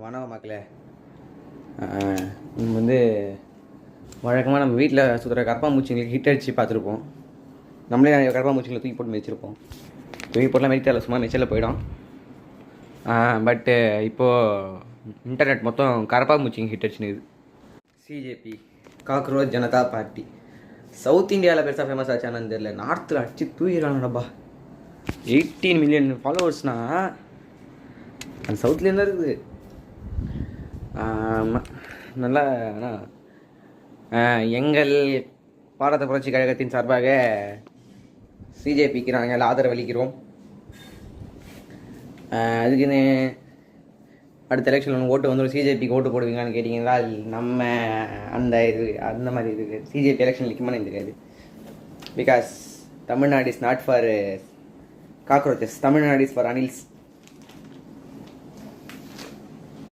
வணக்கம் மக்களே. வந்து வழக்கமாக நம்ம வீட்டில் சுற்றுற கரப்பாம்பூச்சிங்களுக்கு ஹிட் அடித்து பார்த்துருப்போம். நம்மளே கரப்பாம்பூச்சிங்களை தூக்கி போட்டு மிதிச்சிருப்போம். தூக்கி போட்டுலாம் மிதித்தால சும்மா மிச்சலில் போயிடும். பட்டு இப்போது இன்டர்நெட் மொத்தம் கரப்பாம்பூச்சிங்க ஹிட் அடிச்சுனுது. CJP cockroach Janata party south இந்தியாவில் பெருசாக ஃபேமஸ் ஆச்சானு தெரியல. நார்த்தில் அடித்து தூக்கிடுறாங்கடப்பா. 18 மில்லியன் ஃபாலோவர்ஸ்னால் அது சவுத்லேருந்து தான் இருக்குது. நல்லா எங்கள் பாரத புரட்சி கழகத்தின் சார்பாக சிஜேபிக்கு நாங்கள் ஆதரவு அளிக்கிறோம். அதுக்குன்னு அடுத்த எலெக்ஷனில் ஓட்டு வந்துடும். சிஜேபிக்கு ஓட்டு போடுவீங்களான்னு கேட்டிங்கன்னா நம்ம அந்த மாதிரி இருக்குது. சிஜேபி எலெக்ஷன் நிற்குமான்னு தெரியாது. Because Tamil Nadu is not for cockroaches, Tamil Nadu is for Anil's.